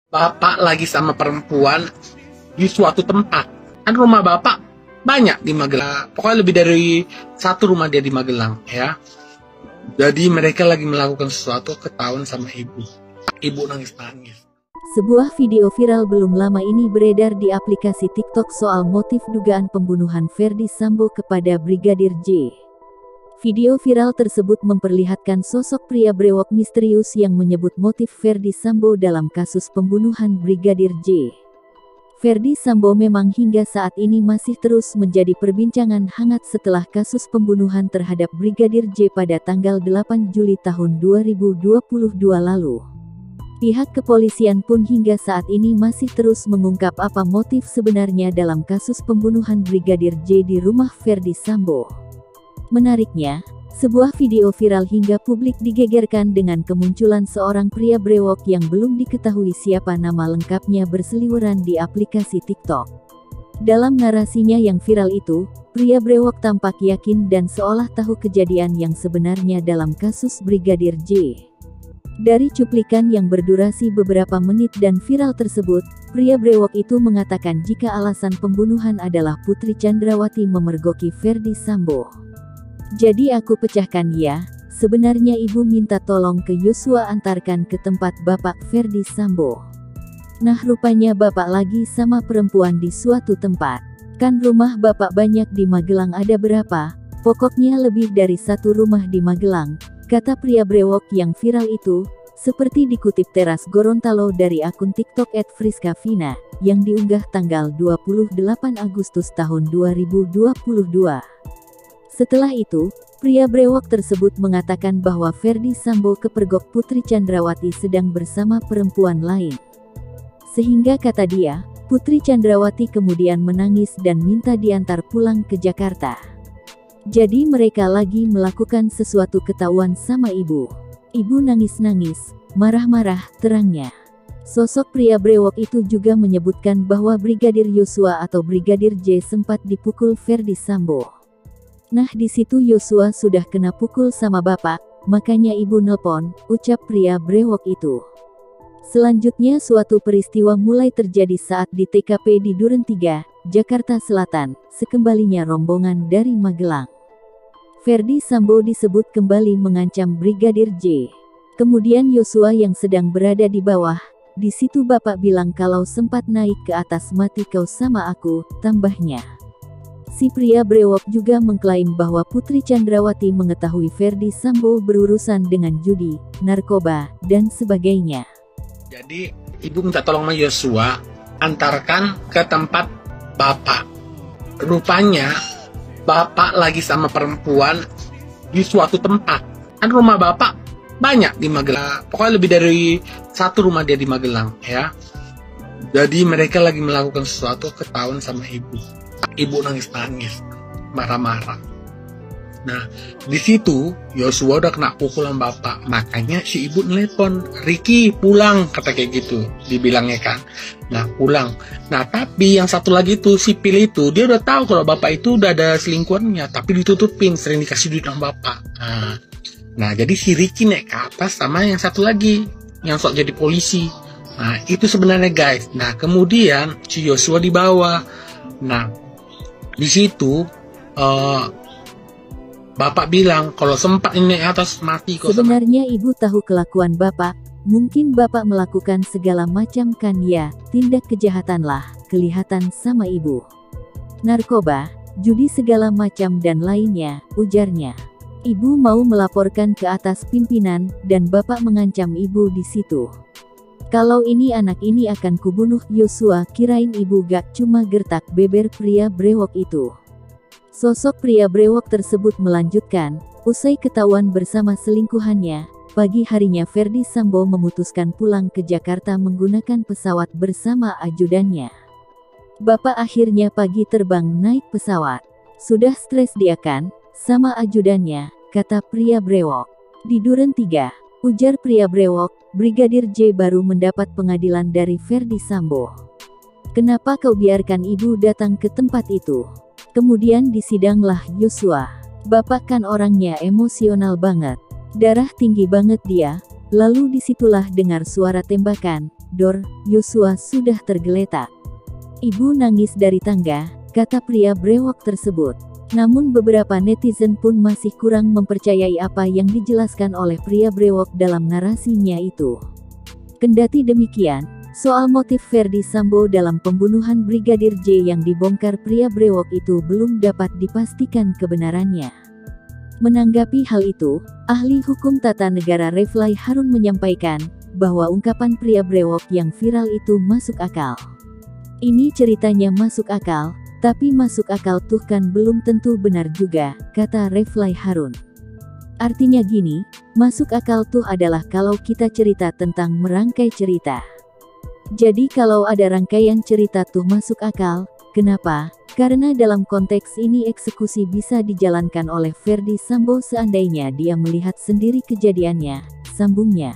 bapak lagi sama perempuan di suatu tempat. Kan rumah bapak banyak di Magelang. Pokoknya lebih dari satu rumah dia di Magelang ya. Jadi mereka lagi melakukan sesuatu, ketahuan sama ibu. Ibu nangis-nangis. Sebuah video viral belum lama ini beredar di aplikasi TikTok soal motif dugaan pembunuhan Ferdy Sambo kepada Brigadir J. Video viral tersebut memperlihatkan sosok pria brewok misterius yang menyebut motif Ferdy Sambo dalam kasus pembunuhan Brigadir J. Ferdy Sambo memang hingga saat ini masih terus menjadi perbincangan hangat setelah kasus pembunuhan terhadap Brigadir J pada tanggal 8 Juli tahun 2022 lalu. Pihak kepolisian pun hingga saat ini masih terus mengungkap apa motif sebenarnya dalam kasus pembunuhan Brigadir J di rumah Ferdy Sambo. Menariknya, sebuah video viral hingga publik digegerkan dengan kemunculan seorang pria brewok yang belum diketahui siapa nama lengkapnya berseliweran di aplikasi TikTok. Dalam narasinya yang viral itu, pria brewok tampak yakin dan seolah tahu kejadian yang sebenarnya dalam kasus Brigadir J. Dari cuplikan yang berdurasi beberapa menit dan viral tersebut, pria brewok itu mengatakan jika alasan pembunuhan adalah Putri Chandrawati memergoki Ferdy Sambo. Jadi aku pecahkan ya, sebenarnya ibu minta tolong ke Yosua antarkan ke tempat bapak Ferdy Sambo. Nah rupanya bapak lagi sama perempuan di suatu tempat. Kan rumah bapak banyak di Magelang ada berapa? Pokoknya lebih dari satu rumah di Magelang, kata pria brewok yang viral itu, seperti dikutip Teras Gorontalo dari akun TikTok @friskavina, yang diunggah tanggal 28 Agustus tahun 2022. Setelah itu, pria brewok tersebut mengatakan bahwa Ferdy Sambo kepergok Putri Chandrawati sedang bersama perempuan lain. Sehingga kata dia, Putri Chandrawati kemudian menangis dan minta diantar pulang ke Jakarta. Jadi mereka lagi melakukan sesuatu ketahuan sama ibu. Ibu nangis-nangis, marah-marah, terangnya. Sosok pria brewok itu juga menyebutkan bahwa Brigadir Yosua atau Brigadir J sempat dipukul Ferdy Sambo. Nah di situ Yosua sudah kena pukul sama bapak, makanya ibu nelpon, ucap pria brewok itu. Selanjutnya suatu peristiwa mulai terjadi saat di TKP di Duren 3, Jakarta Selatan, sekembalinya rombongan dari Magelang. Ferdy Sambo disebut kembali mengancam Brigadir J. Kemudian Yosua yang sedang berada di bawah, di situ bapak bilang kalau sempat naik ke atas mati kau sama aku, tambahnya. Si pria brewok juga mengklaim bahwa Putri Chandrawati mengetahui Ferdy Sambo berurusan dengan judi, narkoba, dan sebagainya. Jadi ibu minta tolong sama Yosua antarkan ke tempat bapak. Rupanya bapak lagi sama perempuan di suatu tempat. Kan rumah bapak banyak di Magelang. Pokoknya lebih dari satu rumah dia di Magelang ya. Jadi mereka lagi melakukan sesuatu, ketahuan sama ibu. Ibu nangis-nangis, marah-marah. Nah, di situ Yosua udah kena pukul sama bapak. Makanya si ibu nelpon, Ricky pulang, kata kayak gitu. Dibilangnya kan. Nah, pulang. Nah, tapi yang satu lagi tuh, si Pil itu, dia udah tahu kalau bapak itu udah ada selingkuhannya. Tapi ditutupin, sering dikasih duit sama bapak. Nah, jadi si Ricky naik ke atas sama yang satu lagi, yang sok jadi polisi. Nah, itu sebenarnya guys. Nah, kemudian si Yosua dibawa. Nah, di situ bapak bilang kalau sempat ini atas mati kok. Sebenarnya ibu tahu kelakuan bapak, mungkin bapak melakukan segala macam kan ya, tindak kejahatan lah, kelihatan sama ibu. Narkoba, judi segala macam dan lainnya, ujarnya. Ibu mau melaporkan ke atas pimpinan, dan bapak mengancam ibu di situ. Kalau ini anak ini akan kubunuh. Yosua kirain ibu gak cuma gertak, beber pria brewok itu. Sosok pria brewok tersebut melanjutkan, usai ketahuan bersama selingkuhannya, pagi harinya Ferdy Sambo memutuskan pulang ke Jakarta menggunakan pesawat bersama ajudannya. Bapak akhirnya pagi terbang naik pesawat. Sudah stres dia kan, sama ajudannya, kata pria brewok. Di Duren 3, ujar pria brewok, Brigadir J baru mendapat pengadilan dari Ferdy Sambo. Kenapa kau biarkan ibu datang ke tempat itu? Kemudian disidanglah Yosua. Bapak kan orangnya emosional banget. Darah tinggi banget dia. Lalu disitulah dengar suara tembakan. dor, Yosua sudah tergeletak. Ibu nangis dari tangga, kata pria brewok tersebut. Namun beberapa netizen pun masih kurang mempercayai apa yang dijelaskan oleh pria brewok dalam narasinya itu. Kendati demikian, soal motif Ferdy Sambo dalam pembunuhan Brigadir J yang dibongkar pria brewok itu belum dapat dipastikan kebenarannya. Menanggapi hal itu, ahli hukum tata negara Refly Harun menyampaikan bahwa ungkapan pria brewok yang viral itu masuk akal. Ini ceritanya masuk akal, tapi masuk akal tuh kan belum tentu benar juga, kata Refly Harun. Artinya gini, masuk akal tuh adalah kalau kita cerita tentang merangkai cerita. Jadi kalau ada rangkaian cerita tuh masuk akal, kenapa? Karena dalam konteks ini eksekusi bisa dijalankan oleh Ferdy Sambo seandainya dia melihat sendiri kejadiannya, sambungnya.